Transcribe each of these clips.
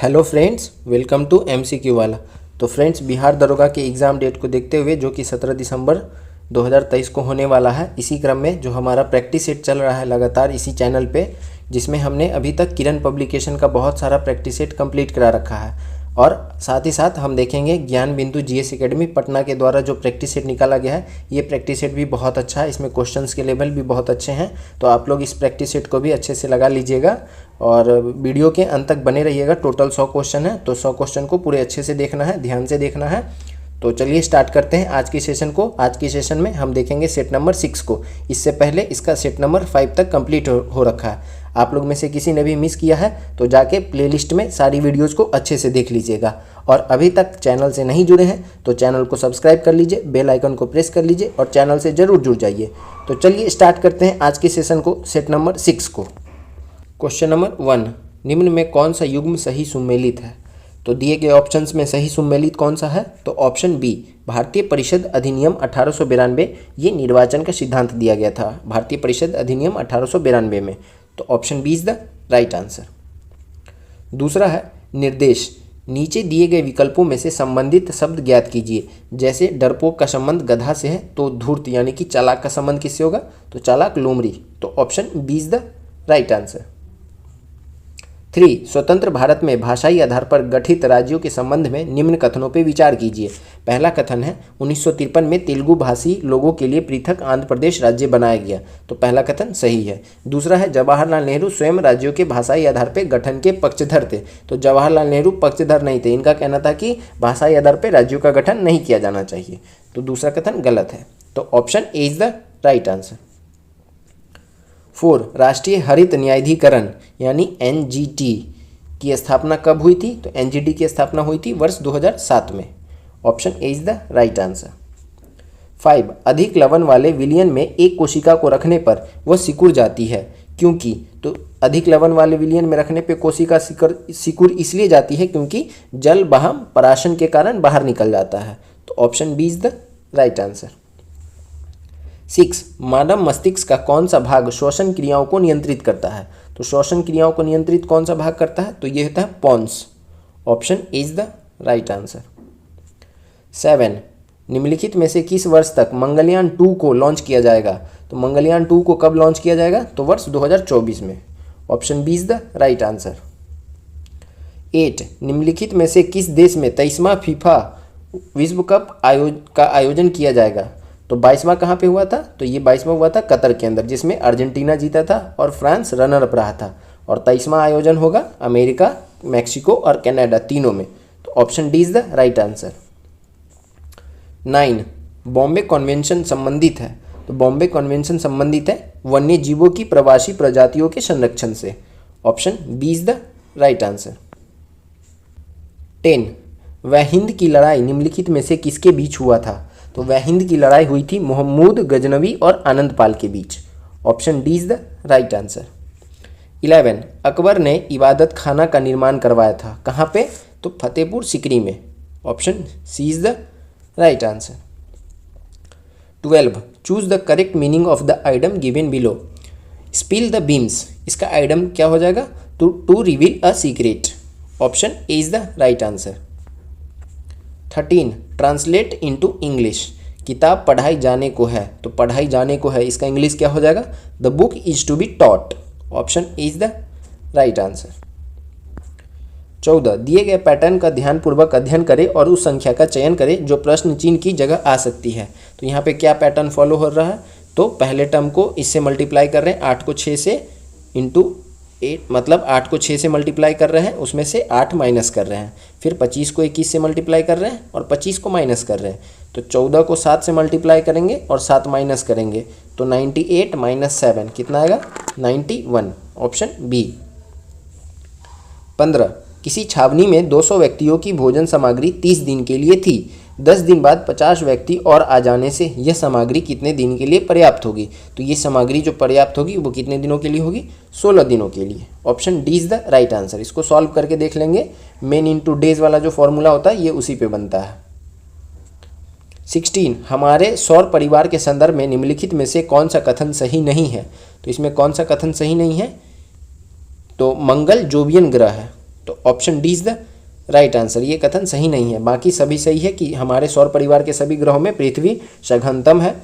Hello friends, welcome to MCQ वाला। तो friends, Bihar दरोगा के एग्ज़ाम डेट को देखते हुए जो कि 17 दिसंबर 2023 को होने वाला है, इसी क्रम में जो हमारा प्रैक्टिस सेट चल रहा है लगातार इसी चैनल पे, जिसमें हमने अभी तक किरण पब्लिकेशन का बहुत सारा प्रैक्टिस सेट कंप्लीट करा रखा है। और साथ ही साथ हम देखेंगे ज्ञान बिंदु जीएस एकेडमी पटना के द्वारा जो प्रैक्टिस सेट निकाला गया है, ये प्रैक्टिस सेट भी बहुत अच्छा है। इसमें क्वेश्चंस के लेवल भी बहुत अच्छे हैं, तो आप लोग इस प्रैक्टिस सेट को भी अच्छे से लगा लीजिएगा और वीडियो के अंत तक बने रहिएगा। टोटल 100 क्वेश्चन है, तो 100 क्वेश्चन को पूरे अच्छे से देखना है, ध्यान से देखना है। तो चलिए स्टार्ट करते हैं आज की सेशन को। आज की सेशन में हम देखेंगे सेट नंबर 6 को। इससे पहले इसका सेट नंबर 5 तक कंप्लीट हो रखा है। आप लोग में से किसी ने भी मिस किया है तो जाके प्लेलिस्ट में सारी वीडियोज़ को अच्छे से देख लीजिएगा। और अभी तक चैनल से नहीं जुड़े हैं तो चैनल को सब्सक्राइब कर लीजिए, बेल आइकन को प्रेस कर लीजिए और चैनल से ज़रूर जुड़ जाइए। तो चलिए स्टार्ट करते हैं आज के सेशन को, सेट नंबर 6 को। क्वेश्चन नंबर 1, निम्न में कौन सा युग्म सही सुमेलित है? तो दिए गए ऑप्शंस में सही सुमेलित कौन सा है? तो ऑप्शन बी, भारतीय परिषद अधिनियम 1892, ये निर्वाचन का सिद्धांत दिया गया था भारतीय परिषद अधिनियम 1892 में। तो option B is the right answer. दूसरा है निर्देश, नीचे दिए गए विकल्पों में से संबंधित शब्द ज्ञात कीजिए। जैसे डरपोक का संबंध गधा से है, तो धूर्त यानी कि चालाक का संबंध किससे होगा? तो चालाक लोमड़ी। तो option B is the right answer. 3, स्वतंत्र भारत में भाषाई आधार पर गठित राज्यों के संबंध में निम्न कथनों पर विचार कीजिए। पहला कथन है 1953 में तेलुगु भाषी लोगों के लिए पृथक आंध्र प्रदेश राज्य बनाया गया। तो पहला कथन सही है। दूसरा है जवाहरलाल नेहरू स्वयं राज्यों के भाषाई आधार पर गठन के पक्षधर थे। तो जवाहरलाल नेहरू पक्षधर नहीं थे, इनका कहना था कि भाषाई आधार पर राज्यों का गठन नहीं किया जाना चाहिए। तो दूसरा कथन गलत है। तो option A is the right answer. 4, राष्ट्रीय हरित न्यायाधिकरण यानी एनजीटी की स्थापना कब हुई थी? तो एनजीटी की स्थापना हुई थी वर्ष 2007 में। Option A is the right answer. 5, अधिक लवण वाले विलयन में एक कोशिका को रखने पर वह सिकुड़ जाती है, क्योंकि? तो अधिक लवण वाले विलयन में रखने पर कोशिका सिकुड़ इसलिए जाती है क्योंकि जल बहाव पराशन के कारण बाहर निकल जाता है। तो option B is the right answer. 6, मानव मस्तिष्क का कौन सा भाग श्वसन क्रियाओं को नियंत्रित करता है? तो श्वसन क्रियाओं को नियंत्रित कौन सा भाग करता है? तो यह होता है pons. Option is the right answer. 7, निम्नलिखित में से किस वर्ष तक मंगलयान 2 को लॉन्च किया जाएगा? तो मंगलयान 2 को कब लॉन्च किया जाएगा? तो वर्ष 2024 में। Option B is the right answer. 8, निम्नलिखित में से किस देश में 23वां फीफा विश्व कप का आयोजन किया जाएगा? तो 22वां कहाँ पे हुआ था? तो ये 22वां हुआ था कतर के अंदर, जिसमें अर्जेंटीना जीता था और फ्रांस रनर अप रहा था। और 23वां आयोजन होगा अमेरिका, मैक्सिको और कनाडा, तीनों में। तो option D is the right answer. 9, Bombay convention संबंधित है। तो बॉम्बे कन्वेंशन संबंधित है वन्य जीवों की प्रवासी प्रजातियों के संरक्षण से। Option B is the right answer. 10, वह हिंद की लड़ाई निम्नलिखित में से किसके बीच हुआ था? तो वह हिंद की लड़ाई हुई थी महमूद गजनवी और आनंद पाल के बीच। Option D is the right answer. 11, Akbar ने इबादत खाना का निर्माण करवाया था, कहाँ पे? तो फतेहपुर सिकरी में। Option C is the right answer. 12, choose the correct meaning of the item given below. Spill the beans, इसका आइटम क्या हो जाएगा? To reveal a secret. Option A is the right answer. 13, translate into English, किताब पढ़ाई जाने को है। तो पढ़ाई जाने को है, इसका इंग्लिश क्या हो जाएगा? The book is to be taught. Option is the right answer. 14, दिए गए पैटर्न का ध्यानपूर्वक अध्ययन करें और उस संख्या का चयन करें जो प्रश्न चिन्ह की जगह आ सकती है। तो यहाँ पे क्या पैटर्न फॉलो हो रहा है? तो पहले टर्म को इससे मल्टीप्लाई कर रहे हैं, 8 को 6 से इंटू 8, मतलब 8 को 6 से मल्टीप्लाई कर रहे हैं, उसमें से 8 माइनस कर रहे हैं। फिर 25 को 21 से मल्टीप्लाई कर रहे हैं और 25 को माइनस कर रहे हैं। तो 14 को 7 से मल्टीप्लाई करेंगे और 7 माइनस करेंगे, तो 98 माइनस 7 कितना आएगा? 91। Option B. 15, किसी छावनी में 200 व्यक्तियों की भोजन सामग्री 30 दिन के लिए थी। 10 दिन बाद 50 व्यक्ति और आ जाने से यह सामग्री कितने दिन के लिए पर्याप्त होगी? तो ये सामग्री जो पर्याप्त होगी वो कितने दिनों के लिए होगी? 16 दिनों के लिए। Option D is the right answer. इसको सॉल्व करके देख लेंगे, मेन इंटू डेज वाला जो फॉर्मूला होता है ये उसी पे बनता है। 16, हमारे सौर परिवार के संदर्भ में निम्नलिखित में से कौन सा कथन सही नहीं है? तो इसमें कौन सा कथन सही नहीं है? तो मंगल जोवियन ग्रह है। तो option D is the right answer. ये कथन सही नहीं है, बाकी सभी सही है कि हमारे सौर परिवार के सभी ग्रहों में पृथ्वी सघनतम है,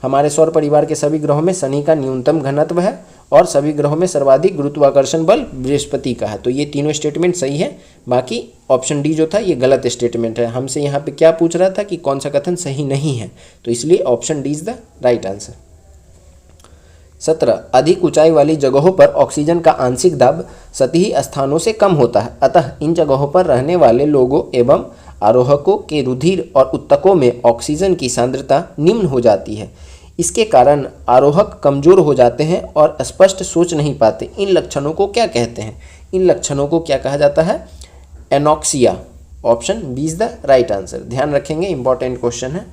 हमारे सौर परिवार के सभी ग्रहों में शनि का न्यूनतम घनत्व है और सभी ग्रहों में सर्वाधिक गुरुत्वाकर्षण बल बृहस्पति का है। तो ये तीनों स्टेटमेंट सही है, बाकी ऑप्शन डी जो था ये गलत स्टेटमेंट है। हमसे यहाँ पे क्या पूछ रहा था कि कौन सा कथन सही नहीं है, तो इसलिए option D is the right answer. 17 अधिक ऊंचाई वाली जगहों पर ऑक्सीजन का आंशिक दाब सतही स्थानों से कम होता है, अतः इन जगहों पर रहने वाले लोगों एवं आरोहकों के रुधिर और उत्तकों में ऑक्सीजन की सांद्रता निम्न हो जाती है। इसके कारण आरोहक कमजोर हो जाते हैं और स्पष्ट सोच नहीं पाते। इन लक्षणों को क्या कहते हैं? इन लक्षणों को क्या कहा जाता है? Anoxia. Option B is the right answer. ध्यान रखेंगे, इंपॉर्टेंट क्वेश्चन है।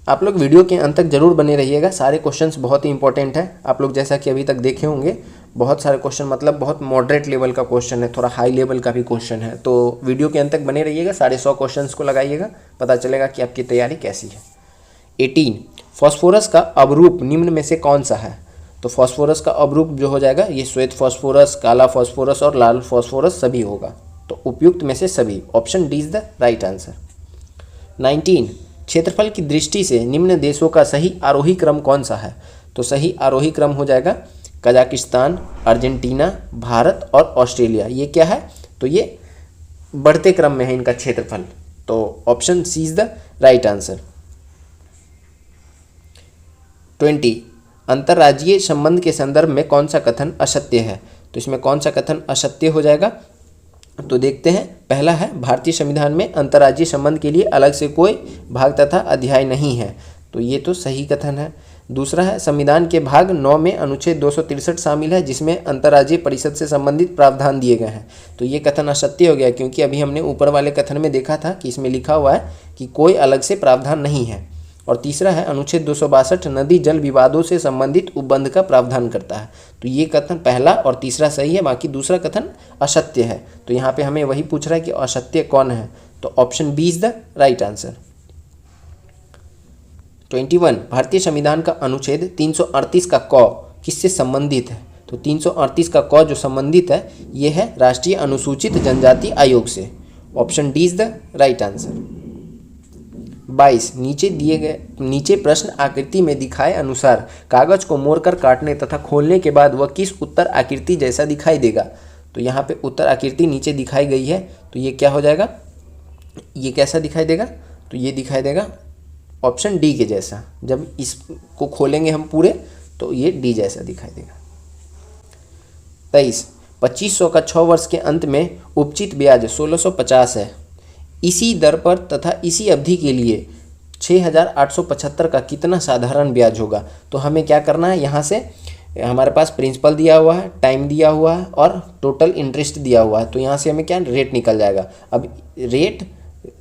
आप लोग वीडियो के अंत तक जरूर बने रहिएगा, सारे क्वेश्चंस बहुत ही इंपॉर्टेंट है। आप लोग जैसा कि अभी तक देखे होंगे बहुत सारे क्वेश्चन, मतलब बहुत मॉडरेट लेवल का क्वेश्चन है, थोड़ा हाई लेवल का भी क्वेश्चन है। तो वीडियो के अंत तक बने रहिएगा, 150 क्वेश्चंस को लगाइएगा, पता चलेगा कि आपकी तैयारी कैसी है। 18 फॉस्फोरस का अवरूप निम्न में से कौन सा है? तो फॉस्फोरस का अवरूप जो हो जाएगा ये श्वेत फॉस्फोरस, काला फॉस्फोरस और लाल फॉस्फोरस सभी होगा। तो उपयुक्त में से सभी, option D is the right answer. 19 क्षेत्रफल की दृष्टि से निम्न देशों का सही आरोही क्रम कौन सा है? तो सही आरोही क्रम हो जाएगा कजाकिस्तान, अर्जेंटीना, भारत और ऑस्ट्रेलिया। ये क्या है? तो ये बढ़ते क्रम में है इनका क्षेत्रफल, तो option C is the right answer. 20 अंतर्राज्यीय संबंध के संदर्भ में कौन सा कथन असत्य है? तो इसमें कौन सा कथन असत्य हो जाएगा? तो देखते हैं। पहला है भारतीय संविधान में अंतर्राज्यीय संबंध के लिए अलग से कोई भाग तथा अध्याय नहीं है, तो ये तो सही कथन है। दूसरा है संविधान के भाग 9 में अनुच्छेद 263 शामिल है जिसमें अंतर्राज्यीय परिषद से संबंधित प्रावधान दिए गए हैं, तो ये कथन असत्य हो गया, क्योंकि अभी हमने ऊपर वाले कथन में देखा था कि इसमें लिखा हुआ है कि कोई अलग से प्रावधान नहीं है। और तीसरा है अनुच्छेद 262 नदी जल विवादों से संबंधित उपबंध का प्रावधान करता है, तो ये कथन पहला और तीसरा सही है, बाकी दूसरा कथन असत्य है। तो यहाँ पे हमें वही पूछ रहा है कि असत्य कौन है, तो option B is the right answer. 21 भारतीय संविधान का अनुच्छेद 338 का क किससे संबंधित है? तो 338 का क जो संबंधित है ये है राष्ट्रीय अनुसूचित जनजाति आयोग से, option D is the right answer. 22 नीचे प्रश्न आकृति में दिखाए अनुसार कागज को मोड़कर काटने तथा खोलने के बाद वह किस उत्तर आकृति जैसा दिखाई देगा? तो यहाँ पे उत्तर आकृति नीचे दिखाई गई है, तो ये क्या हो जाएगा? ये कैसा दिखाई देगा? तो ये दिखाई देगा ऑप्शन डी के जैसा। जब इसको खोलेंगे हम पूरे तो ये डी जैसा दिखाई देगा। 23 2500 का 6 वर्ष के अंत में उपचित ब्याज 1650 है। इसी दर पर तथा इसी अवधि के लिए 6875 का कितना साधारण ब्याज होगा? तो हमें क्या करना है, यहाँ से हमारे पास प्रिंसिपल दिया हुआ है, टाइम दिया हुआ है और टोटल इंटरेस्ट दिया हुआ है, तो यहाँ से हमें क्या रेट निकल जाएगा। अब रेट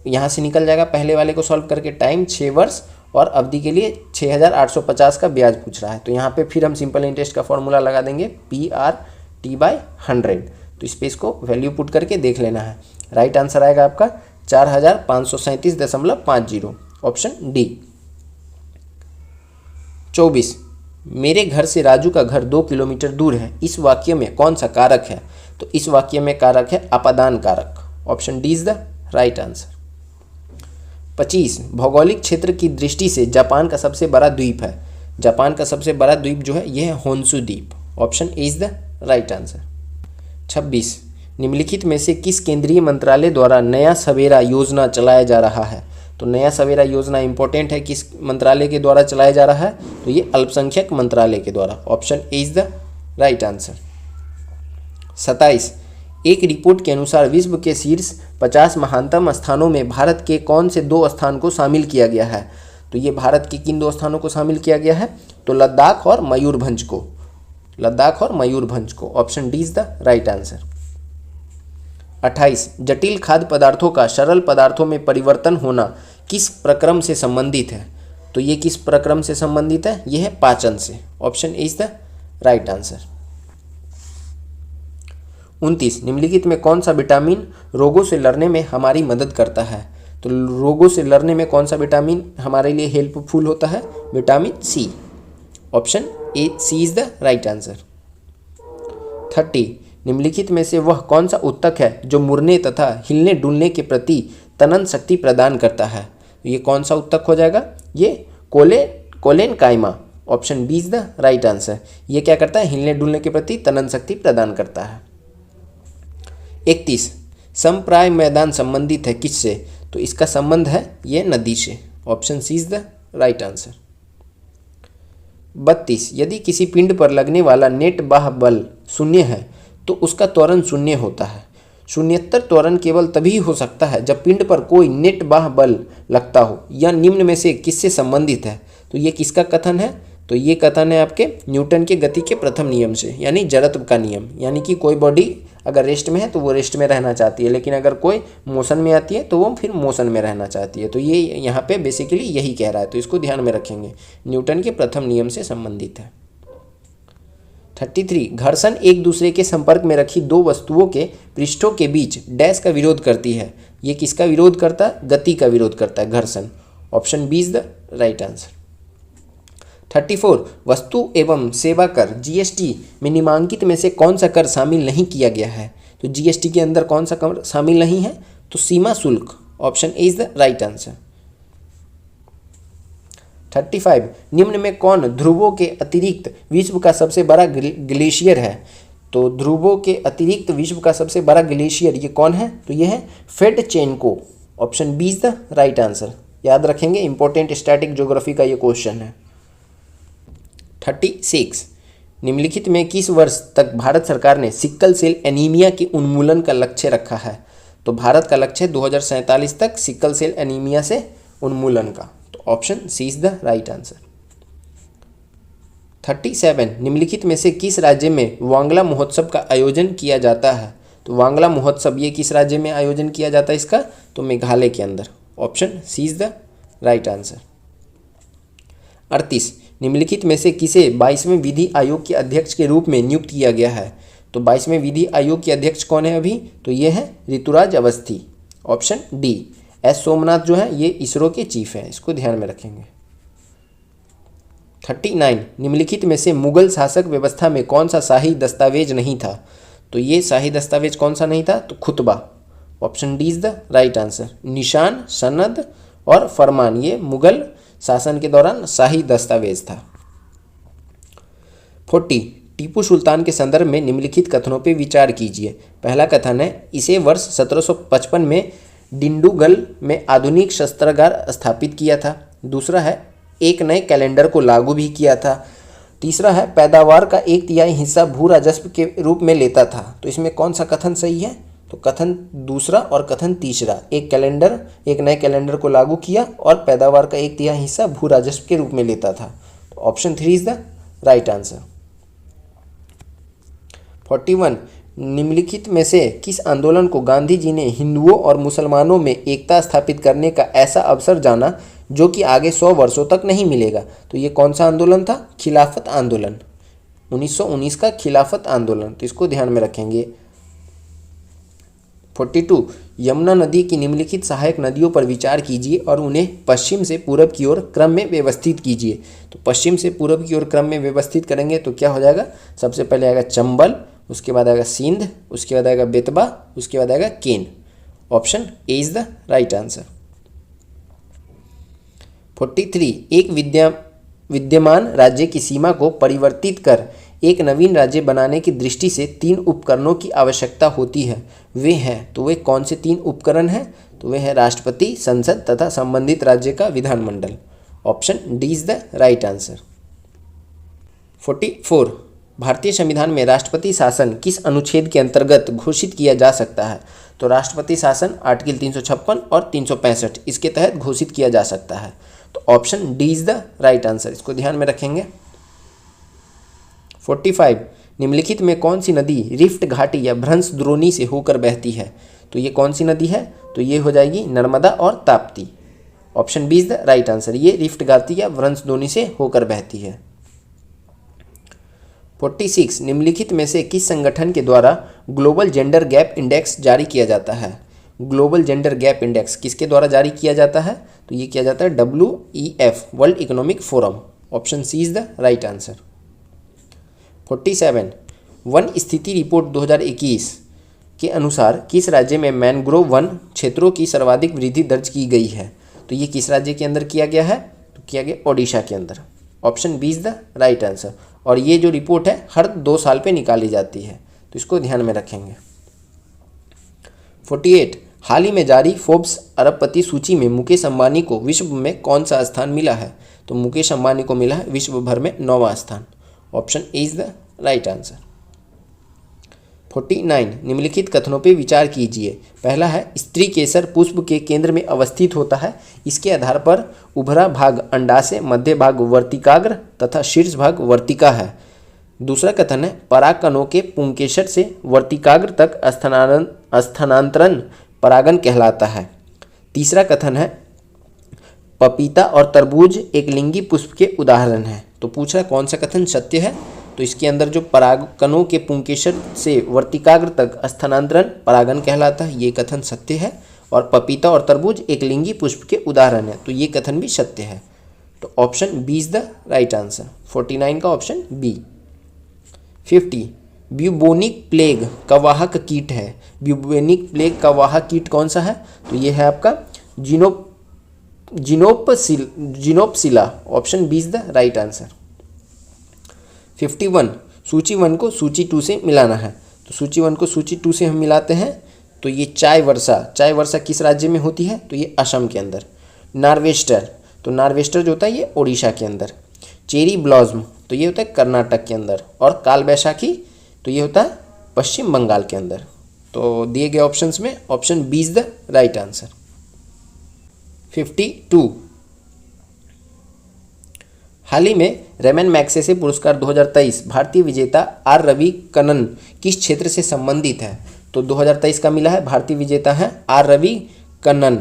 यहाँ से निकल जाएगा, पहले वाले को सॉल्व करके टाइम 6 वर्ष और अवधि के लिए 6850 का ब्याज पूछ रहा है, तो यहाँ पे फिर हम सिंपल इंटरेस्ट का फॉर्मूला लगा देंगे PRT/100। तो इस पे इसको वैल्यू पुट करके देख लेना है। राइट आंसर आएगा आपका 4537.50, ऑप्शन डी। 24 मेरे घर से राजू का घर 2 किलोमीटर दूर है, इस वाक्य में कौन सा कारक है? तो इस वाक्य में कारक है अपादान कारक, option D is the right answer. 25 भौगोलिक क्षेत्र की दृष्टि से जापान का सबसे बड़ा द्वीप है। जापान का सबसे बड़ा द्वीप जो है यह है होन्शु द्वीप, option A is the right answer. 26 निम्नलिखित में से किस केंद्रीय मंत्रालय द्वारा नया सवेरा योजना चलाया जा रहा है? तो नया सवेरा योजना इंपॉर्टेंट है, किस मंत्रालय के द्वारा चलाया जा रहा है? तो ये अल्पसंख्यक मंत्रालय के द्वारा, option A is the right answer. 27 एक रिपोर्ट के अनुसार विश्व के शीर्ष 50 महानतम स्थानों में भारत के कौन से 2 स्थान को शामिल किया गया है? तो ये भारत के किन 2 स्थानों को शामिल किया गया है? तो लद्दाख और मयूरभंज को, लद्दाख और मयूरभंज को, option D is the right answer. 28 जटिल खाद्य पदार्थों का सरल पदार्थों में परिवर्तन होना किस प्रक्रम से संबंधित है? तो ये किस प्रक्रम से संबंधित है? ये है पाचन से, option A is the right answer. 29 निम्नलिखित में कौन सा विटामिन रोगों से लड़ने में हमारी मदद करता है? तो रोगों से लड़ने में कौन सा विटामिन हमारे लिए हेल्पफुल होता है? Vitamin C, option A C is the right answer. 30 निम्नलिखित में से वह कौन सा उत्तक है जो मुड़ने तथा हिलने डुलने के प्रति तनन शक्ति प्रदान करता है? ये कौन सा उत्तक हो जाएगा? ये collenchyma. Option B is the right answer. ये क्या करता है? हिलने डुलने के प्रति तनन शक्ति प्रदान करता है। 31 समप्राय मैदान संबंधित है किससे? तो इसका संबंध है ये नदी से। Option C is the right answer. 32 यदि किसी पिंड पर लगने वाला नेट बाह बल शून्य है तो उसका त्वरण शून्य होता है। शून्यत्तर त्वरण केवल तभी हो सकता है जब पिंड पर कोई नेट बाह बल लगता हो। यह निम्न में से किससे संबंधित है? तो ये किसका कथन है? तो ये कथन है आपके न्यूटन के गति के प्रथम नियम से, यानी जड़त्व का नियम। यानी कि कोई बॉडी अगर रेस्ट में है तो वो रेस्ट में रहना चाहती है, लेकिन अगर कोई मोशन में आती है तो वो फिर मोशन में रहना चाहती है। तो ये यहाँ पे बेसिकली यही कह रहा है, तो इसको ध्यान में रखेंगे, न्यूटन के प्रथम नियम से संबंधित है। 33 घर्षण एक दूसरे के संपर्क में रखी दो वस्तुओं के पृष्ठों के बीच डैश का विरोध करती है। ये किसका विरोध करता है? गति का विरोध करता है, घर्षण। Option B is the right answer. 34 वस्तु एवं सेवा कर जीएसटी में निम्नांकित में से कौन सा कर शामिल नहीं किया गया है? तो जीएसटी के अंदर कौन सा कर शामिल नहीं है? तो सीमा शुल्क। Option A is the right answer. 35 निम्न में कौन ध्रुवों के अतिरिक्त विश्व का सबसे बड़ा ग्लेशियर है? तो ध्रुवों के अतिरिक्त विश्व का सबसे बड़ा ग्लेशियर ये कौन है? तो ये है Fedchenko. Option B is the right answer. याद रखेंगे, इंपॉर्टेंट स्टैटिक ज्योग्राफी का ये क्वेश्चन है। 36 निम्नलिखित में किस वर्ष तक भारत सरकार ने सिक्कल सेल एनीमिया के उन्मूलन का लक्ष्य रखा है? तो भारत का लक्ष्य है 2047 तक सिक्कल सेल एनीमिया से उन्मूलन का। तो option C is the right answer. 37 निम्नलिखित में से किस राज्य में वांगला महोत्सव का आयोजन किया जाता है? तो वांगला महोत्सव ये किस राज्य में आयोजन किया जाता है इसका? तो मेघालय के अंदर। Option C is the right answer. 38 निम्नलिखित में से किसे 22वें विधि आयोग के अध्यक्ष के रूप में नियुक्त किया गया है? तो 22वें विधि आयोग के अध्यक्ष कौन है अभी? तो ये है Rituraj Awasthi. Option D. S Somnath जो है ये इसरो के चीफ हैं, इसको ध्यान में रखेंगे। 39 निम्नलिखित में से मुगल शासक व्यवस्था में कौन सा शाही दस्तावेज नहीं था? तो ये शाही दस्तावेज कौन सा नहीं था? तो खुतबा। Option D is the right answer. निशान, सनद और फरमान ये मुगल शासन के दौरान शाही दस्तावेज था। 40 टीपू सुल्तान के संदर्भ में निम्नलिखित कथनों पर विचार कीजिए। पहला कथन है इसे वर्ष 1755 में डिंडुगल में आधुनिक शस्त्रागार स्थापित किया था। दूसरा है एक नए कैलेंडर को लागू भी किया था। तीसरा है पैदावार का 1/3 हिस्सा भू राजस्व के रूप में लेता था। तो इसमें कौन सा कथन सही है? तो कथन दूसरा और कथन तीसरा, एक नए कैलेंडर को लागू किया और पैदावार का 1/3 हिस्सा भू राजस्व के रूप में लेता था। तो option 3 is the right answer. 41 निम्नलिखित में से किस आंदोलन को गांधी जी ने हिंदुओं और मुसलमानों में एकता स्थापित करने का ऐसा अवसर जाना जो कि आगे 100 वर्षों तक नहीं मिलेगा? तो ये कौन सा आंदोलन था? खिलाफत आंदोलन, 1919 का खिलाफत आंदोलन। तो इसको ध्यान में रखेंगे। 42 यमुना नदी की निम्नलिखित सहायक नदियों पर विचार कीजिए और उन्हें पश्चिम से पूरब की ओर क्रम में व्यवस्थित कीजिए। तो पश्चिम से पूरब की ओर क्रम में व्यवस्थित करेंगे तो क्या हो जाएगा? सबसे पहले आएगा चंबल, उसके बाद आएगा सिंध, उसके बाद आएगा बेतबा, उसके बाद आएगा Ken. Option A is the right answer. 43 एक विद्यमान राज्य की सीमा को परिवर्तित कर एक नवीन राज्य बनाने की दृष्टि से 3 उपकरणों की आवश्यकता होती है। वे हैं, तो वे कौन से 3 उपकरण हैं? तो वे हैं राष्ट्रपति, संसद तथा संबंधित राज्य का विधानमंडल। Option D is the right answer. 44 भारतीय संविधान में राष्ट्रपति शासन किस अनुच्छेद के अंतर्गत घोषित किया जा सकता है? तो राष्ट्रपति शासन आर्टिकल 356 और 365 इसके तहत घोषित किया जा सकता है। तो option D is the right answer, इसको ध्यान में रखेंगे। 45 निम्नलिखित में कौन सी नदी रिफ्ट घाटी या भ्रंश द्रोणी से होकर बहती है? तो ये कौन सी नदी है? तो ये हो जाएगी नर्मदा और Tapti. Option B is the right answer. ये रिफ्ट घाटी या भ्रंश द्रोणी से होकर बहती है। 46 निम्नलिखित में से किस संगठन के द्वारा ग्लोबल जेंडर गैप इंडेक्स जारी किया जाता है? ग्लोबल जेंडर गैप इंडेक्स किसके द्वारा जारी किया जाता है? तो ये किया जाता है WEF, world economic forum. Option C is the right answer. 47 वन स्थिति रिपोर्ट 2021 के अनुसार किस राज्य में मैंग्रोव वन क्षेत्रों की सर्वाधिक वृद्धि दर्ज की गई है? तो ये किस राज्य के अंदर किया गया है? तो किया गया ओडिशा के अंदर। Option B is the right answer. और ये जो रिपोर्ट है हर 2 साल पे निकाली जाती है, तो इसको ध्यान में रखेंगे। 48 हाल ही में जारी फोर्ब्स अरबपति सूची में मुकेश अंबानी को विश्व में कौन सा स्थान मिला है? तो मुकेश अंबानी को मिला है विश्व भर में 9वां स्थान। Option A is the right answer. 49 निम्नलिखित कथनों पे विचार कीजिए। पहला है स्त्री केसर पुष्प के केंद्र में अवस्थित होता है। इसके आधार पर उभरा भाग अंडाशय, मध्य भाग वर्तिकाग्र तथा शीर्ष भाग वर्तिका है। दूसरा कथन है परागकणों के पुंकेसर से वर्तिकाग्र तक स्थानांतरण परागन कहलाता है। तीसरा कथन है पपीता और तरबूज एक लिंगी पुष्प के उदाहरण हैं। तो पूछ रहा कौन सा कथन सत्य है? तो इसके अंदर जो परागकणों के पुंकेसर से वर्तिकाग्र तक स्थानांतरण परागन कहलाता है, ये कथन सत्य है। और पपीता और तरबूज एक लिंगी पुष्प के उदाहरण है, तो ये कथन भी सत्य है। तो option B is the right answer. 49 का ऑप्शन बी। 50 ब्यूबोनिक प्लेग का वाहक कीट है। ब्यूबोनिक प्लेग का वाहक कीट कौन सा है? तो ये है आपका Xenopsylla. Option B is the right answer. 51 सूची 1 को सूची 2 से मिलाना है। तो सूची 1 को सूची 2 से हम मिलाते हैं। तो ये चाय वर्षा किस राज्य में होती है? तो ये असम के अंदर। नार्वेस्टर, तो नार्वेस्टर जो होता है ये ओडिशा के अंदर। चेरी ब्लॉसम, तो ये होता है कर्नाटक के अंदर। और काल बैसाखी, तो ये होता है पश्चिम बंगाल के अंदर। तो दिए गए ऑप्शंस में option B is the right answer. 52 हाल ही में रेमन मैग्सेसे पुरस्कार 2023 भारतीय विजेता आर रवि कन्नन किस क्षेत्र से संबंधित है? तो 2023 का मिला है, भारतीय विजेता है आर रवि कन्नन।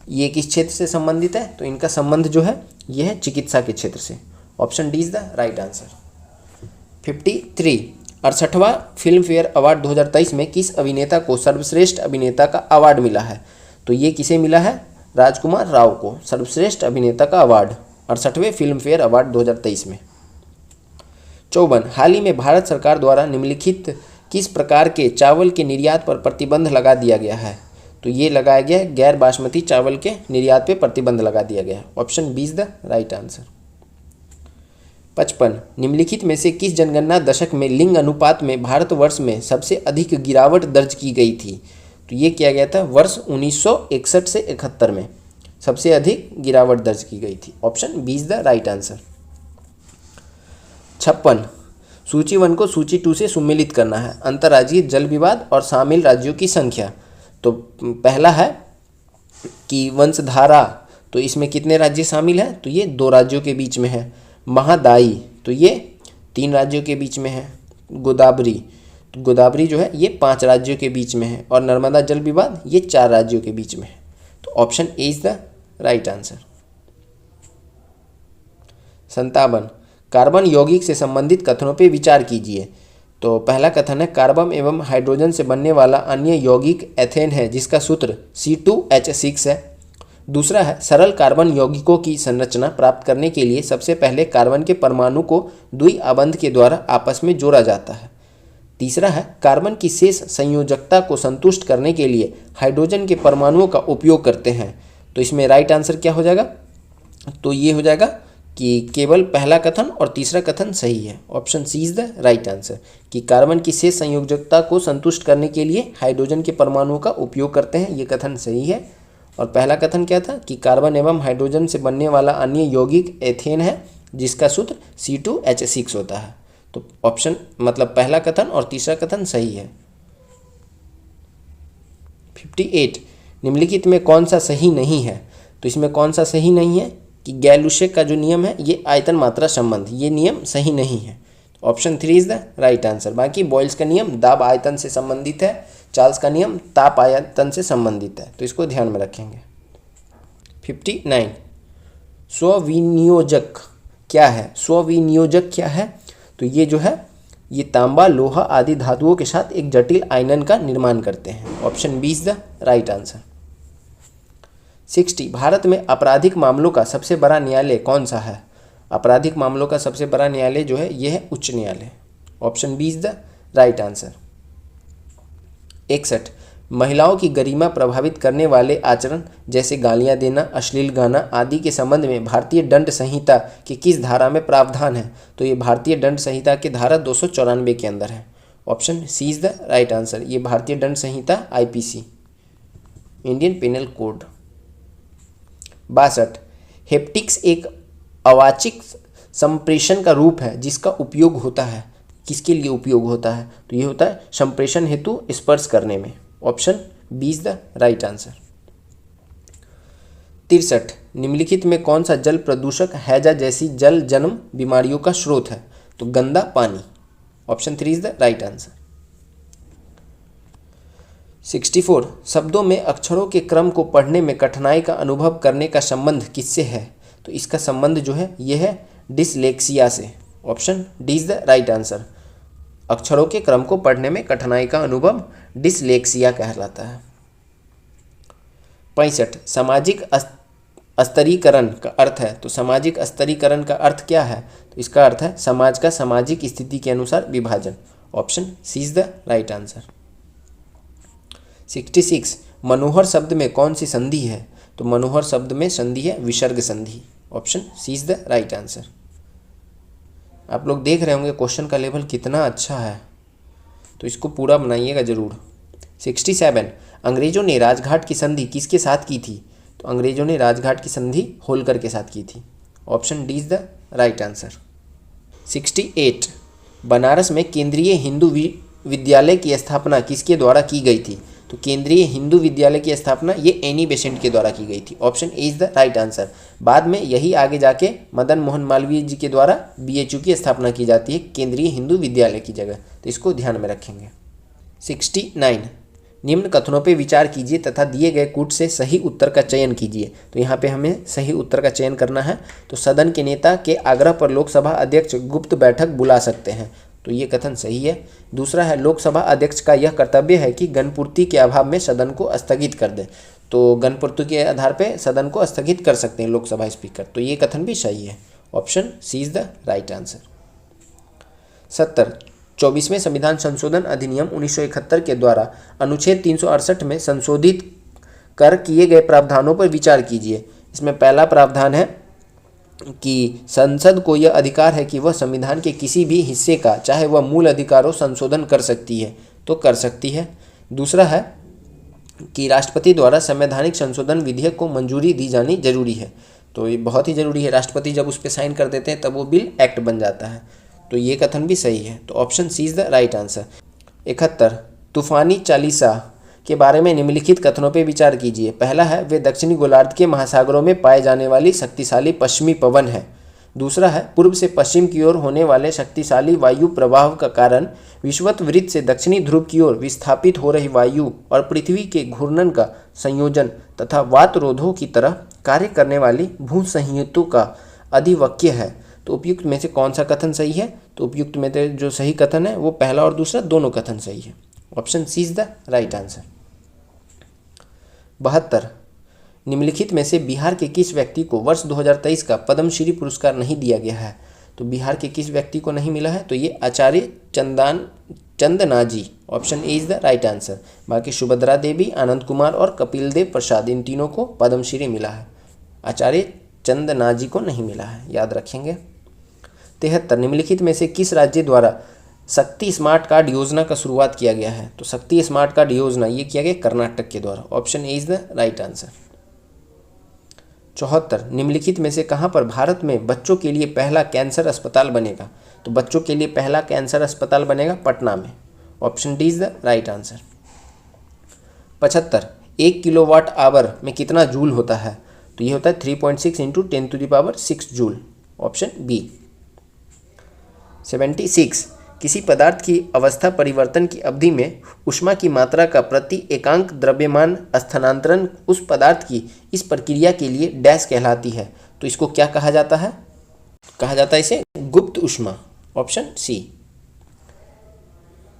ये किस क्षेत्र से संबंधित है? तो इनका संबंध जो है ये है चिकित्सा के क्षेत्र से। Option D is the right answer. 53 68वां फिल्म फेयर अवार्ड 2023 में किस अभिनेता को सर्वश्रेष्ठ अभिनेता का अवार्ड मिला है? तो ये किसे मिला है? राजकुमार राव को सर्वश्रेष्ठ अभिनेता का अवार्ड 68वें फिल्म फेयर अवार्ड 2023 में। 54 हाल ही में भारत सरकार द्वारा निम्नलिखित किस प्रकार के चावल के निर्यात पर प्रतिबंध लगा दिया गया है? तो ये लगाया गया है गैर बासमती चावल के निर्यात पे प्रतिबंध लगा दिया गया है। Option B is the right answer. 55 निम्नलिखित में से किस जनगणना दशक में लिंग अनुपात में भारतवर्ष में सबसे अधिक गिरावट दर्ज की गई थी? तो ये किया गया था वर्ष 1961 से 71 में सबसे अधिक गिरावट दर्ज की गई थी। Option B is the right answer. 56 सूची 1 को सूची 2 से सुमेलित करना है। अंतर्राज्यीय जल विवाद और शामिल राज्यों की संख्या। तो पहला है कि वंशधारा, तो इसमें कितने राज्य शामिल हैं? तो ये 2 राज्यों के बीच में है। महादाई, तो ये 3 राज्यों के बीच में है। गोदावरी, तो गोदावरी जो है ये 5 राज्यों के बीच में है। और नर्मदा जल विवाद ये 4 राज्यों के बीच में है। तो option A is the right answer. 57 carbon यौगिक से संबंधित कथनों पर विचार कीजिए। तो पहला कथन है कार्बन एवं हाइड्रोजन से बनने वाला अन्य यौगिक एथेन है जिसका सूत्र C2H6 है। दूसरा है सरल कार्बन यौगिकों की संरचना प्राप्त करने के लिए सबसे पहले कार्बन के परमाणु को द्विआबंध के द्वारा आपस में जोड़ा जाता है। तीसरा है कार्बन की शेष संयोजकता को संतुष्ट करने के लिए हाइड्रोजन के परमाणुओं का उपयोग करते हैं। तो इसमें राइट आंसर क्या हो जाएगा? तो ये हो जाएगा कि केवल पहला कथन और तीसरा कथन सही है। Option C is the right answer कि कार्बन की शेष संयोजकता को संतुष्ट करने के लिए हाइड्रोजन के परमाणुओं का उपयोग करते हैं, ये कथन सही है। और पहला कथन क्या था कि कार्बन एवं हाइड्रोजन से बनने वाला अन्य यौगिक एथेन है जिसका सूत्र C2H6 होता है। तो ऑप्शन मतलब पहला कथन और तीसरा कथन सही है। 58 निम्नलिखित में कौन सा सही नहीं है? तो इसमें कौन सा सही नहीं है कि गैलुशे का जो नियम है ये आयतन मात्रा संबंध, ये नियम सही नहीं है। Option 3 is the right answer. बाकी बॉयल्स का नियम दाब आयतन से संबंधित है, चार्ल्स का नियम ताप आयतन से संबंधित है, तो इसको ध्यान में रखेंगे। 59 स्वविनियोजक क्या है? स्वविनियोजक क्या है? तो ये जो है ये तांबा, लोहा आदि धातुओं के साथ एक जटिल आयनन का निर्माण करते हैं। Option B is the right answer. 60 भारत में आपराधिक मामलों का सबसे बड़ा न्यायालय कौन सा है? आपराधिक मामलों का सबसे बड़ा न्यायालय जो है यह है उच्च न्यायालय। Option B is the right answer. 61 महिलाओं की गरिमा प्रभावित करने वाले आचरण जैसे गालियां देना, अश्लील गाना आदि के संबंध में भारतीय दंड संहिता की किस धारा में प्रावधान है? तो ये भारतीय दंड संहिता के धारा 294 के अंदर है। Option C is the right answer. ये भारतीय दंड संहिता IPC, Indian penal code. 62 haptics एक अवाचिक संप्रेषण का रूप है जिसका उपयोग होता है, किसके लिए उपयोग होता है? तो ये होता है संप्रेषण हेतु स्पर्श करने में। Option B is the right answer. 63 निम्नलिखित में कौन सा जल प्रदूषक हैजा जैसी जल जन्म बीमारियों का स्रोत है? तो गंदा पानी। Option 3 is the right answer. 64 शब्दों में अक्षरों के क्रम को पढ़ने में कठिनाई का अनुभव करने का संबंध किससे है? तो इसका संबंध जो है ये है डिसलेक्सिया से। Option D is the right answer. अक्षरों के क्रम को पढ़ने में कठिनाई का अनुभव डिसलेक्सिया कहलाता है। 65 सामाजिक स्तरीकरण का अर्थ है। तो सामाजिक स्तरीकरण का अर्थ क्या है? तो इसका अर्थ है समाज का सामाजिक स्थिति के अनुसार विभाजन। Option C is the right answer. 66 मनोहर शब्द में कौन सी संधि है? तो मनोहर शब्द में संधि है विसर्ग संधि। Option C is the right answer. आप लोग देख रहे होंगे क्वेश्चन का लेवल कितना अच्छा है, तो इसको पूरा बनाइएगा जरूर। 67 अंग्रेजों ने राजघाट की संधि किसके साथ की थी? तो अंग्रेजों ने राजघाट की संधि होलकर के साथ की थी। Option D is the right answer. 68 Banaras में केंद्रीय हिंदू विद्यालय की स्थापना किसके द्वारा की गई थी? तो केंद्रीय हिंदू विद्यालय की स्थापना ये एनी बेसेंट के द्वारा की गई थी। Option A is the right answer. बाद में यही आगे जाके मदन मोहन मालवीय जी के द्वारा बीएचयू की स्थापना की जाती है केंद्रीय हिंदू विद्यालय की जगह, तो इसको ध्यान में रखेंगे। 69 निम्न कथनों पे विचार कीजिए तथा दिए गए कूट से सही उत्तर का चयन कीजिए। तो यहाँ पे हमें सही उत्तर का चयन करना है। तो सदन के नेता के आग्रह पर लोकसभा अध्यक्ष गुप्त बैठक बुला सकते हैं, तो ये कथन सही है। दूसरा है लोकसभा अध्यक्ष का यह कर्तव्य है कि गणपूर्ति के अभाव में सदन को स्थगित कर दें। तो गणपूर्ति के आधार पे सदन को स्थगित कर सकते हैं लोकसभा स्पीकर, तो ये कथन भी सही है। Option C is the right answer. 70 24वें संविधान संशोधन अधिनियम 1971 के द्वारा अनुच्छेद 368 में संशोधित कर किए गए प्रावधानों पर विचार कीजिए। इसमें पहला प्रावधान है कि संसद को यह अधिकार है कि वह संविधान के किसी भी हिस्से का, चाहे वह मूल अधिकार हो, संशोधन कर सकती है, तो कर सकती है। दूसरा है कि राष्ट्रपति द्वारा संवैधानिक संशोधन विधेयक को मंजूरी दी जानी जरूरी है, तो ये बहुत ही जरूरी है। राष्ट्रपति जब उस पर साइन कर देते हैं तब वो बिल एक्ट बन जाता है, तो ये कथन भी सही है। तो option C is the right answer. 71 तूफानी चालीसा के बारे में निम्नलिखित कथनों पर विचार कीजिए। पहला है वे दक्षिणी गोलार्ध के महासागरों में पाए जाने वाली शक्तिशाली पश्चिमी पवन है। दूसरा है पूर्व से पश्चिम की ओर होने वाले शक्तिशाली वायु प्रवाह का कारण विषुवत वृत्त से दक्षिणी ध्रुव की ओर विस्थापित हो रही वायु और पृथ्वी के घूर्णन का संयोजन तथा वातरोधों की तरह कार्य करने वाली भूसंयुक्तों का अधिवक्य है। तो उपयुक्त में से कौन सा कथन सही है? तो उपयुक्त में से जो सही कथन है वो पहला और दूसरा दोनों कथन सही है। Option C is the right answer. 72 निम्नलिखित में से बिहार के किस व्यक्ति को वर्ष 2023 का पद्मश्री पुरस्कार नहीं दिया गया है? तो बिहार के किस व्यक्ति को नहीं मिला है? तो ये Acharya Chandanaji. Option A is the right answer. बाकी सुभद्रा देवी, आनंद कुमार और कपिल देव प्रसाद, इन तीनों को पद्मश्री मिला है, आचार्य चंदनाजी को नहीं मिला है, याद रखेंगे। 73 निम्नलिखित में से किस राज्य द्वारा शक्ति स्मार्ट कार्ड योजना का शुरुआत किया गया है? तो शक्ति स्मार्ट कार्ड योजना ये किया गया कर्नाटक के द्वारा। Option A is the right answer. 74 निम्नलिखित में से कहां पर भारत में बच्चों के लिए पहला कैंसर अस्पताल बनेगा? तो बच्चों के लिए पहला कैंसर अस्पताल बनेगा पटना में। Option D is the right answer. 75 1 kilowatt hour में कितना जूल होता है? तो ये होता है 3.6 इंटू 10⁶ जूल। Option B. 76 किसी पदार्थ की अवस्था परिवर्तन की अवधि में ऊष्मा की मात्रा का प्रति एकांक द्रव्यमान स्थानांतरण उस पदार्थ की इस प्रक्रिया के लिए डैश कहलाती है। तो इसको क्या कहा जाता है? कहा जाता है इसे गुप्त ऊष्मा। Option C.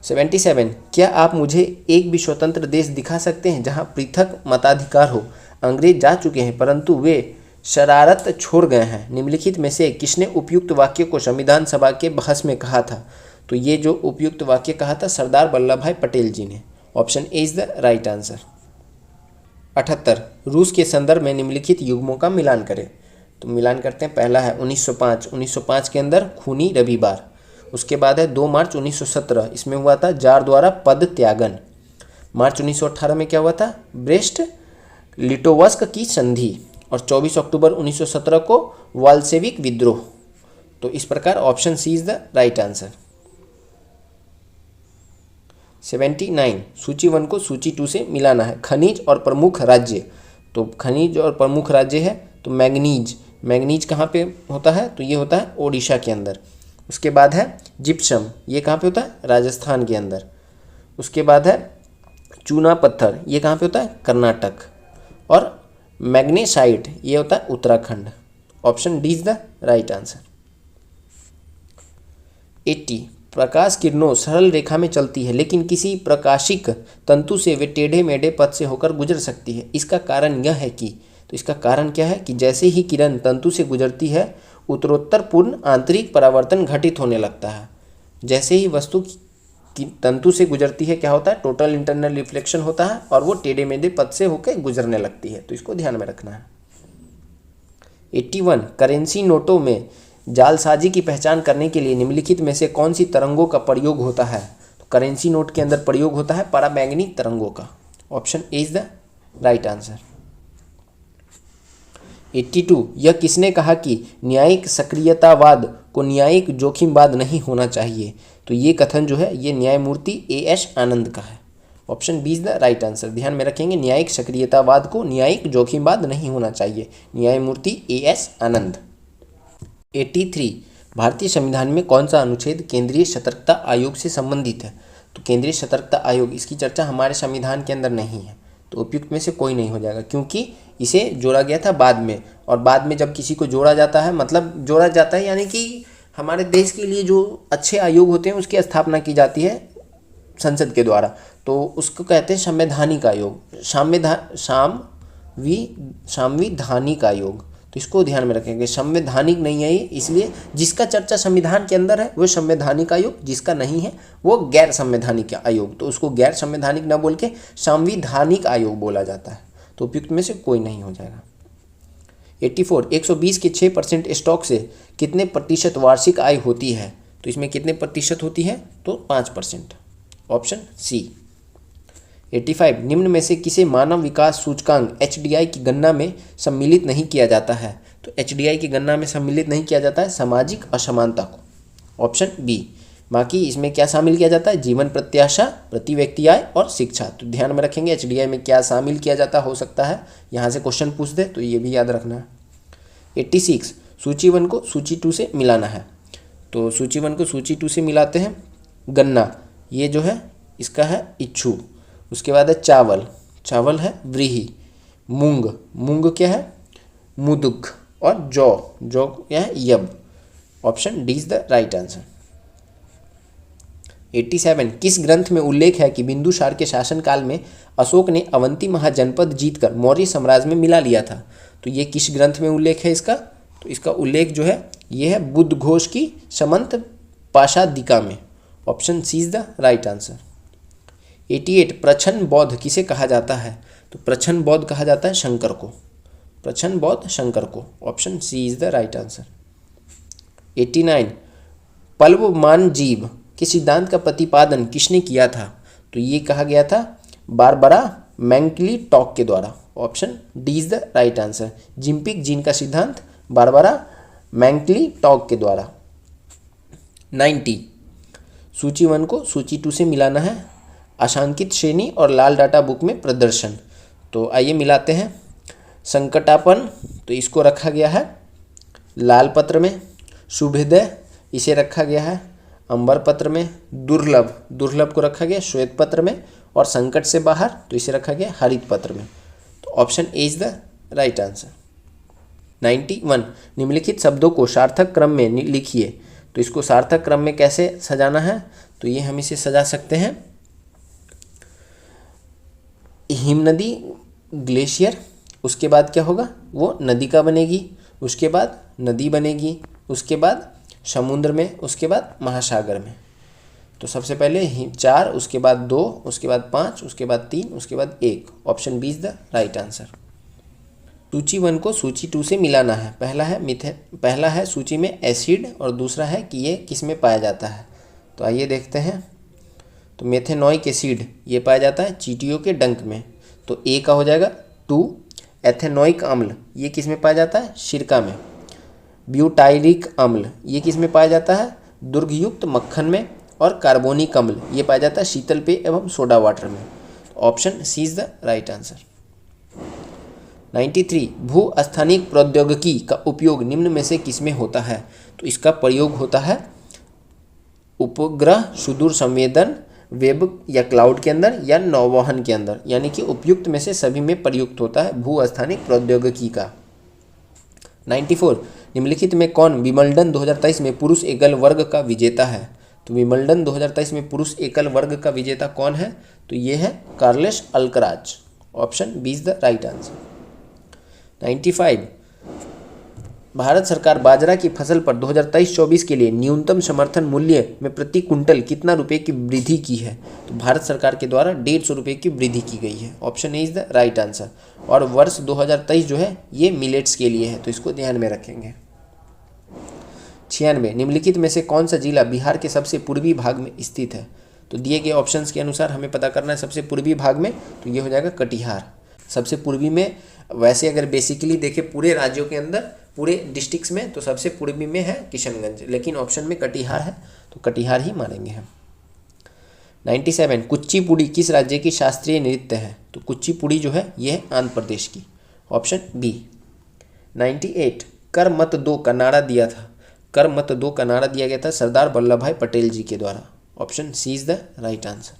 77 क्या आप मुझे एक भी स्वतंत्र देश दिखा सकते हैं जहां पृथक मताधिकार हो? अंग्रेज जा चुके हैं परंतु वे शरारत छोड़ गए हैं। निम्नलिखित में से किसने उपयुक्त वाक्य को संविधान सभा के बहस में कहा था? तो ये जो उपयुक्त वाक्य कहा था सरदार वल्लभ भाई पटेल जी ने। Option A is the right answer. 78 रूस के संदर्भ में निम्नलिखित युग्मों का मिलान करें। तो मिलान करते हैं। पहला है 1905 के अंदर खूनी रविवार। उसके बाद है 2 मार्च 1917, इसमें हुआ था जार द्वारा पद त्यागन। मार्च 1918 में क्या हुआ था? ब्रेस्ट लिटोवस्क की संधि। और 24 अक्टूबर 1917 को वाल्सेविक विद्रोह। तो इस प्रकार option C is the right answer. 79 सूची 1 को सूची 2 से मिलाना है। खनिज और प्रमुख राज्य। तो खनिज और प्रमुख राज्य है तो मैग्नीज कहाँ पे होता है? तो ये होता है ओडिशा के अंदर। उसके बाद है जिप्सम, ये कहाँ पे होता है? राजस्थान के अंदर। उसके बाद है चूना पत्थर, ये कहाँ पे होता है? कर्नाटक। और मैग्नेसाइट ये होता है Uttarakhand. Option D is the right answer. 80 प्रकाश किरणों सरल रेखा में चलती है लेकिन किसी प्रकाशिक तंतु से वे टेढ़े मेढ़े पथ से होकर गुजर सकती है। इसका कारण यह है कि, तो इसका कारण क्या है कि जैसे ही किरण तंतु से गुजरती है उत्तरोत्तर पूर्ण आंतरिक परावर्तन घटित होने लगता है। जैसे ही वस्तु की तंतु से गुजरती है क्या होता है? टोटल इंटरनल रिफ्लेक्शन होता है और वो टेढ़े मेढ़े पथ से होकर गुजरने लगती है। तो इसको ध्यान में रखना है। 81 करेंसी नोटों में जालसाजी की पहचान करने के लिए निम्नलिखित में से कौन सी तरंगों का प्रयोग होता है? तो करेंसी नोट के अंदर प्रयोग होता है पराबैंगनी तरंगों का। Option A is the right answer. 82 यह किसने कहा कि न्यायिक सक्रियतावाद को न्यायिक जोखिमवाद नहीं होना चाहिए? तो ये कथन जो है ये न्यायमूर्ति A.S. आनंद का है। Option B is the right answer. ध्यान में रखेंगे, न्यायिक सक्रियतावाद को न्यायिक जोखिमवाद नहीं होना चाहिए। न्यायमूर्ति A.S. आनंद। 83 भारतीय संविधान में कौन सा अनुच्छेद केंद्रीय सतर्कता आयोग से संबंधित है? तो केंद्रीय सतर्कता आयोग, इसकी चर्चा हमारे संविधान के अंदर नहीं है। तो उपयुक्त में से कोई नहीं हो जाएगा क्योंकि इसे जोड़ा गया था बाद में। और बाद में जब किसी को जोड़ा जाता है, मतलब जोड़ा जाता है यानी कि हमारे देश के लिए जो अच्छे आयोग होते हैं उसकी स्थापना की जाती है संसद के द्वारा। तो उसको कहते हैं संवैधानिक आयोग, संविधानिक आयोग। तो इसको ध्यान में रखेंगे, संवैधानिक नहीं है ये, इसलिए जिसका चर्चा संविधान के अंदर है वो संवैधानिक आयोग, जिसका नहीं है वो गैर संवैधानिक आयोग। तो उसको गैर संवैधानिक ना बोल के संविधानिक आयोग बोला जाता है। तो उपयुक्त में से कोई नहीं हो जाएगा। 84 120 के 6% स्टॉक से कितने प्रतिशत वार्षिक आय होती है? तो इसमें कितने प्रतिशत होती है? तो 5%। Option C. 85 निम्न में से किसे मानव विकास सूचकांक HDI की गणना में सम्मिलित नहीं किया जाता है? तो HDI की गणना में सम्मिलित नहीं किया जाता है सामाजिक असमानता को। Option B. बाकी इसमें क्या शामिल किया जाता है? जीवन प्रत्याशा, प्रति व्यक्ति आय और शिक्षा। तो ध्यान में रखेंगे HDI में क्या शामिल किया जाता हो सकता है, यहाँ से क्वेश्चन पूछ दे तो ये भी याद रखना है। 86 सूची 1 को सूची 2 से मिलाना है। तो सूची 1 को सूची 2 से मिलाते हैं। गन्ना ये जो है इसका है इच्छू। उसके बाद है चावल है व्रीहि। मूंग क्या है? मुदुक। और जौ क्या है? यब। Option D is the right answer. 87 किस ग्रंथ में उल्लेख है कि बिंदुसार के शासनकाल में अशोक ने अवंती महाजनपद जीतकर मौर्य साम्राज्य में मिला लिया था? तो ये किस ग्रंथ में उल्लेख है इसका? तो इसका उल्लेख जो है ये है बुद्ध घोष की समंत पाशादिका में। Option C is the right answer. 88 प्रछन्न बौद्ध किसे कहा जाता है? तो प्रछन्न बौद्ध कहा जाता है शंकर को। प्रछन्न बौद्ध शंकर को। Option C is the right answer. 89 पल्वमान जीव के सिद्धांत का प्रतिपादन किसने किया था? तो ये कहा गया था बारबरा मैक्लिंटॉक के द्वारा। Option D is the right answer. Jumping gene का सिद्धांत बारबरा मैक्लिंटॉक के द्वारा। 90 सूची 1 को सूची 2 से मिलाना है। आशांकित श्रेणी और लाल डाटा बुक में प्रदर्शन। तो आइए मिलाते हैं। संकटापन तो इसको रखा गया है लाल पत्र में। शुभोदय इसे रखा गया है अंबर पत्र में। दुर्लभ को रखा गया श्वेत पत्र में। और संकट से बाहर तो इसे रखा गया हरित पत्र में। तो option A is the right answer. 91 निम्नलिखित शब्दों को सार्थक क्रम में लिखिए। तो इसको सार्थक क्रम में कैसे सजाना है? तो ये हम इसे सजा सकते हैं हिमनदी ग्लेशियर। उसके बाद क्या होगा? वो नदी का बनेगी। उसके बाद नदी बनेगी। उसके बाद समुद्र में। उसके बाद महासागर में। तो सबसे पहले 4, उसके बाद 2, उसके बाद 5, उसके बाद 3, उसके बाद 1। Option B is the right answer. सूची 1 को सूची 2 से मिलाना है। पहला है सूची में एसिड और दूसरा है कि ये किस में पाया जाता है। तो आइए देखते हैं। तो मेथेनॉइक एसिड ये पाया जाता है चींटियों के डंक में, तो ए का हो जाएगा 2। एथेनॉइक अम्ल ये किस में पाया जाता है, सिरका में। ब्यूटाइरिक अम्ल ये किस में पाया जाता है, दुर्गयुक्त मक्खन में। और कार्बोनिक अम्ल ये पाया जाता है शीतल पेय एवं सोडा वाटर में। Option C is the right answer. 93 भू स्थानिक प्रौद्योगिकी का उपयोग निम्न में से किस में होता है। तो इसका प्रयोग होता है उपग्रह सुदूर संवेदन, वेब या क्लाउड के अंदर, या नौवहन के अंदर, यानी कि उपयुक्त में से सभी में प्रयुक्त होता है भू स्थानिक प्रौद्योगिकी का। 94 निम्नलिखित में कौन विंबलडन 2023 में पुरुष एकल वर्ग का विजेता है। तो विंबलडन 2023 में पुरुष एकल वर्ग का विजेता कौन है, तो ये है Carlos Alcaraz. Option B is the right answer. 95 Bharat सरकार बाजरा की फसल पर 2023-24 के लिए न्यूनतम समर्थन मूल्य में प्रति कुंटल कितना रुपए की वृद्धि की है। तो भारत सरकार के द्वारा 150 रुपये की वृद्धि की गई है। Option A is the right answer. और वर्ष 2023 जो है ये मिलेट्स के लिए है, तो इसको ध्यान में रखेंगे। 96 निम्नलिखित में से कौन सा जिला बिहार के सबसे पूर्वी भाग में स्थित है। तो दिए गए ऑप्शंस के अनुसार हमें पता करना है सबसे पूर्वी भाग में, तो ये हो जाएगा कटिहार। सबसे पूर्वी में वैसे अगर बेसिकली देखें पूरे राज्यों के अंदर, पूरे डिस्ट्रिक्ट्स में, तो सबसे पूर्वी में है किशनगंज, लेकिन ऑप्शन में कटिहार है, तो कटिहार ही मानेंगे हम। 97 कुचिपुड़ी किस राज्य की शास्त्रीय नृत्य है। तो कुचिपुड़ी जो है ये है आंध्र प्रदेश की। Option B. 98 कर मत दो का नारा दिया था। कर मत दो का नारा दिया गया था सरदार वल्लभ भाई पटेल जी के द्वारा। Option C is the right answer.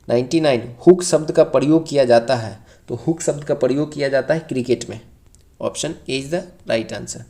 99 hook शब्द का प्रयोग किया जाता है। तो हुक शब्द का प्रयोग किया जाता है क्रिकेट में। Option A is the right answer.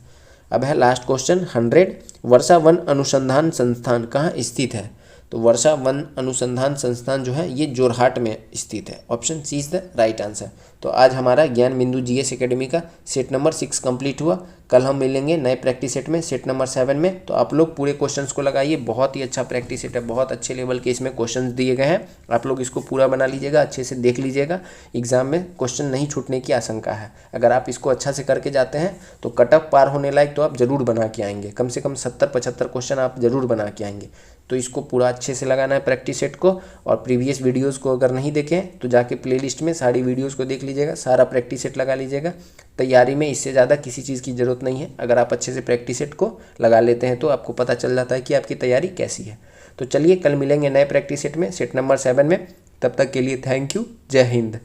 अब है लास्ट क्वेश्चन 100 वर्षा वन अनुसंधान संस्थान कहाँ स्थित है। तो वर्षा वन अनुसंधान संस्थान जो है ये जोरहाट में स्थित है। Option C is the right answer. तो आज हमारा ज्ञान बिंदु जीएस एकेडमी का सेट नंबर 6 कंप्लीट हुआ। कल हम मिलेंगे नए प्रैक्टिस सेट में, सेट नंबर 7 में। तो आप लोग पूरे क्वेश्चंस को लगाइए, बहुत ही अच्छा प्रैक्टिस सेट है, बहुत अच्छे लेवल के इसमें क्वेश्चंस दिए गए हैं। आप लोग इसको पूरा बना लीजिएगा, अच्छे से देख लीजिएगा, एग्जाम में क्वेश्चन नहीं छूटने की आशंका है। अगर आप इसको अच्छा से करके जाते हैं तो कट ऑफ पार होने लायक तो आप जरूर बना के आएंगे, कम से कम 70-75 क्वेश्चन आप जरूर बना के आएंगे। तो इसको पूरा अच्छे से लगाना है प्रैक्टिस सेट को। और प्रीवियस वीडियोस को अगर नहीं देखें तो जाके प्लेलिस्ट में सारी वीडियोस को देख लीजिएगा, सारा प्रैक्टिस सेट लगा लीजिएगा। तैयारी में इससे ज़्यादा किसी चीज़ की ज़रूरत नहीं है। अगर आप अच्छे से प्रैक्टिस सेट को लगा लेते हैं तो आपको पता चल जाता है कि आपकी तैयारी कैसी है। तो चलिए कल मिलेंगे नए प्रैक्टिस सेट में, सेट नंबर 7 में। तब तक के लिए थैंक यू। जय हिंद।